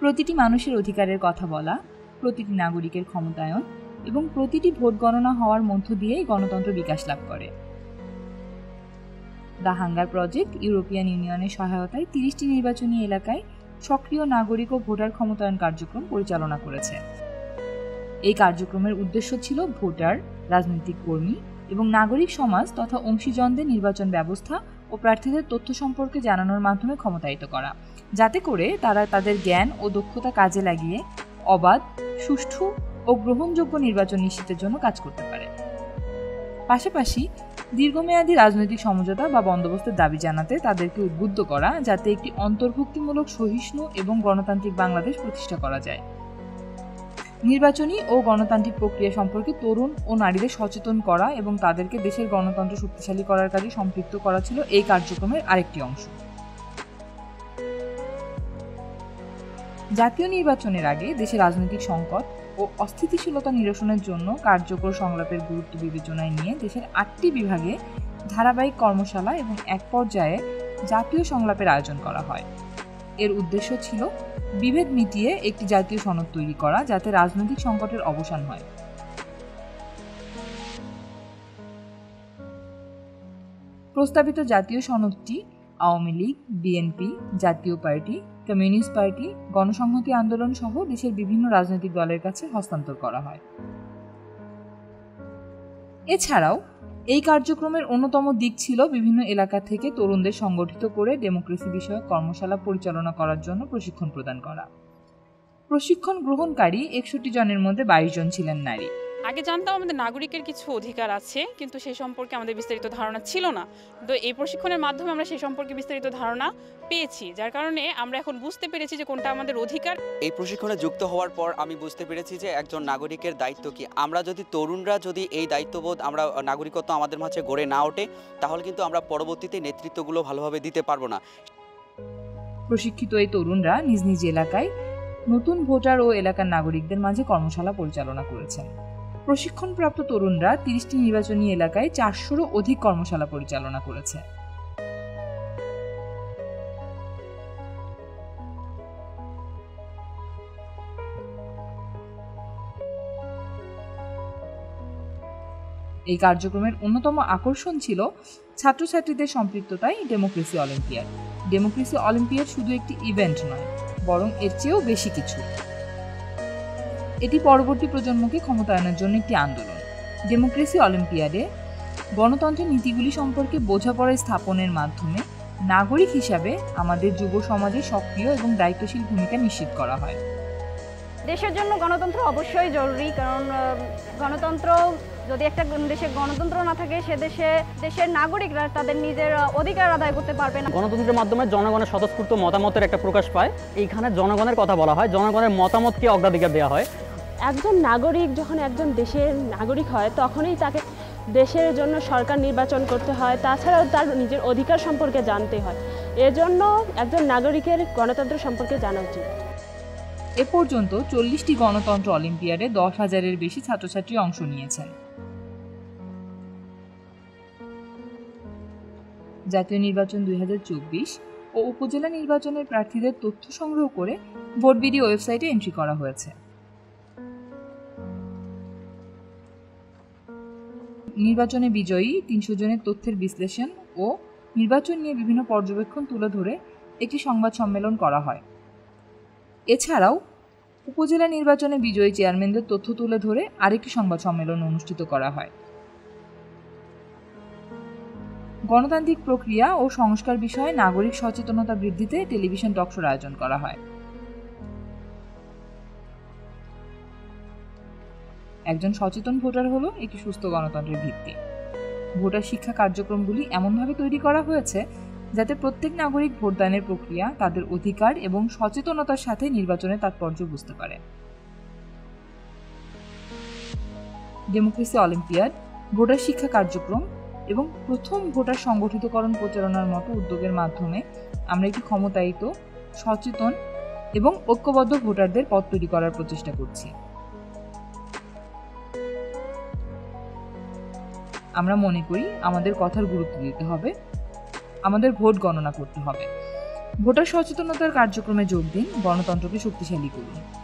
প্রতিটি মানুষের অধিকারের কথা বলা, প্রতিটি নাগরিকের ক্ষমতায়ন এবং প্রতিটি ভোট গণনা হওয়ার মধ্য দিয়েই গণতন্ত্র বিকাশ লাভ করে। দ্য হাঙ্গার প্রজেক্ট ইউরোপিয়ান ইউনিয়নের সহায়তায় 30টি নির্বাচনী এলাকায় সক্রিয় নাগরিক ও ভোটার ক্ষমতায়ন কার্যক্রম পরিচালনা করেছে। এই কার্যক্রমের উদ্দেশ্য ছিল ভোটার, রাজনৈতিক কর্মী এবং নাগরিক সমাজ তথা অংশীজনদের নির্বাচন ব্যবস্থা ও প্রার্থীদের তথ্য সম্পর্কে জানানোর মাধ্যমে ক্ষমতায়িত করা, যাতে করে তারা তাদের জ্ঞান ও দক্ষতা কাজে লাগিয়ে অবাধ, সুষ্ঠু ও গ্রহণযোগ্য নির্বাচন নিশ্চিতের জন্য কাজ করতে পারে। পাশাপাশি দীর্ঘমেয়াদী রাজনৈতিক সমঝোতা বা বন্দোবস্তের দাবি জানাতে তাদেরকে উদ্বুদ্ধ করা, যাতে একটি অন্তর্ভুক্তিমূলক, সহিষ্ণু এবং গণতান্ত্রিক বাংলাদেশ প্রতিষ্ঠা করা যায়। নির্বাচনী ও গণতান্ত্রিক প্রক্রিয়া সম্পর্কে তরুণ ও নারীদের সচেতন করা এবং তাদেরকে দেশের গণতন্ত্র শক্তিশালী করার কাজে সম্পৃক্ত করা ছিল এই কার্যক্রমের আরেকটি অংশ। জাতীয় নির্বাচনের আগে দেশে রাজনৈতিক সংকট ও অস্থিতিশীলতা নিরসনের জন্য কার্যকর সংলাপের গুরুত্ব বিবেচনায় নিয়ে দেশের 8টি বিভাগে ধারাবাহিক কর্মশালা এবং এক পর্যায়ে জাতীয় সংলাপের আয়োজন করা হয়। এর উদ্দেশ্য ছিল বিভেদ মিটিয়ে একটি জাতীয় সনদ তৈরি করা, যাতে রাজনৈতিক সংকটের অবসান হয়। প্রস্তাবিত জাতীয় সনদটি আওয়ামী লীগ, বিএনপি, জাতীয় পার্টি, কমিউনিস্ট পার্টি, গণসংহতি আন্দোলন সহ দেশের বিভিন্ন রাজনৈতিক দলের কাছে হস্তান্তর করা হয়। এছাড়াও এই কার্যক্রমের অন্যতম দিক ছিল বিভিন্ন এলাকা থেকে তরুণদের সংগঠিত করে ডেমোক্রেসি বিষয়ক কর্মশালা পরিচালনা করার জন্য প্রশিক্ষণ প্রদান করা। প্রশিক্ষণ গ্রহণকারী 61 জনের মধ্যে 22 জন ছিলেন নারী। আগে জানতাম আমাদের নাগরিকের কিছু অধিকার আছে, কিন্তু সেই সম্পর্কে আমাদের বিস্তারিত ধারণা ছিল না। তো এই প্রশিক্ষণের মাধ্যমে আমরা সেই সম্পর্কে বিস্তারিত ধারণা পেয়েছি, যার কারণে আমরা এখন বুঝতে পেরেছি যে কোনটা আমাদের অধিকার। এই প্রশিক্ষণে যুক্ত হওয়ার পর আমি বুঝতে পেরেছি যে একজন নাগরিকের দায়িত্ব কি। আমরা যদি তরুণরা যদি এই দায়িত্ববোধ, আমরা নাগরিকত্ব আমাদের মাঝে গড়ে না ওঠে, তাহলে কিন্তু আমরা পরবর্তীতে নেতৃত্বগুলো ভালোভাবে দিতে পারবো না। প্রশিক্ষিত এই তরুণরা নিজ নিজ এলাকায় নতুন ভোটার ও এলাকার নাগরিকদের মাঝে কর্মশালা পরিচালনা করেছেন। প্রশিক্ষণপ্রাপ্ত তরুণরা 30টি নির্বাচনী এলাকায় 400-রও অধিক কর্মশালা পরিচালনা করেছে। এই কার্যক্রমের অন্যতম আকর্ষণ ছিল ছাত্রছাত্রীদের সম্পৃক্ততায় ডেমোক্রেসি অলিম্পিয়াড। ডেমোক্রেসি অলিম্পিয়াড শুধু একটি ইভেন্ট নয়, বরং এর চেয়েও বেশি কিছু। এটি পরবর্তী প্রজন্মকে ক্ষমতায়নের জন্য একটি আন্দোলন। ডেমোক্রেসি অলিম্পিয়াডে গণতন্ত্রের নীতিগুলি সম্পর্কে বোঝাপড়া স্থাপনের মাধ্যমে নাগরিক হিসাবে আমাদের যুব সমাজে সক্রিয় এবং দায়িত্বশীল ভূমিকা নিশ্চিত করা হয়। দেশের জন্য গণতন্ত্র অবশ্যই জরুরি, কারণ গণতন্ত্র যদি একটা দেশে গণতন্ত্র না থাকে, সে দেশের নাগরিকরা তাদের নিজের অধিকার আদায় করতে পারবে না। গণতন্ত্রের মাধ্যমে জনগণের স্বতঃস্ফূর্ত মতামতের একটা প্রকাশ পায়। এইখানে জনগণের কথা বলা হয়, জনগণের মতামতকে অগ্রাধিকার দেওয়া হয়। একজন নাগরিক যখন একজন দেশের নাগরিক হয়, তখনই তাকে দেশের জন্য সরকার নির্বাচন করতে হয়, তাছাড়াও তার নিজের অধিকার সম্পর্কে জানতে হয়। এজন্য একজন নাগরিকের গণতন্ত্র সম্পর্কে জানা উচিত। এ পর্যন্ত 40টি গণতন্ত্র অলিম্পিয়াডে 10,000-এর বেশি ছাত্রছাত্রী অংশ নিয়েছেন। জাতীয় নির্বাচন 2024 ও উপজেলা নির্বাচনের প্রার্থীদের তথ্য সংগ্রহ করে ভোটবিডি ওয়েবসাইটে এন্ট্রি করা হয়েছে। নির্বাচনে বিজয়ী 300 জনের তথ্যের বিশ্লেষণ ও নির্বাচন নিয়ে বিভিন্ন পর্যবেক্ষণ তুলে ধরে একটি সংবাদ সম্মেলন করা হয়। এছাড়াও উপজেলা নির্বাচনে বিজয়ী চেয়ারম্যানদের তথ্য তুলে ধরে আরেকটি সংবাদ সম্মেলন অনুষ্ঠিত করা হয়। গণতান্ত্রিক প্রক্রিয়া ও সংস্কার বিষয়ে নাগরিক সচেতনতা বৃদ্ধিতে টেলিভিশন টকশোর আয়োজন করা হয়। একজন সচেতন ভোটার হলো একটি সুস্থ গণতন্ত্রের ভিত্তি। ভোটার শিক্ষা কার্যক্রমগুলি এমনভাবে তৈরি করা হয়েছে যাতে প্রত্যেক নাগরিক ভোটদানের প্রক্রিয়া, তাদের অধিকার এবং সচেতনতার সাথে নির্বাচনের তাৎপর্য বুঝতে পারে। ডেমোক্রেসি অলিম্পিয়াড, ভোটার শিক্ষা কার্যক্রম এবং প্রথম ভোটার সংগঠিতকরণ প্রচারণার মতো উদ্যোগের মাধ্যমে আমরা একটি ক্ষমতায়িত, সচেতন এবং ঐক্যবদ্ধ ভোটারদের পথ তৈরি করার প্রচেষ্টা করছি। আমরা মনে করি আমাদের কথার গুরুত্ব দিতে হবে, আমাদের ভোট গণনা করতে হবে ভোটার সচেতনতার কার্যক্রমে যোগ দিন, গণতন্ত্রকে শক্তিশালী করুন।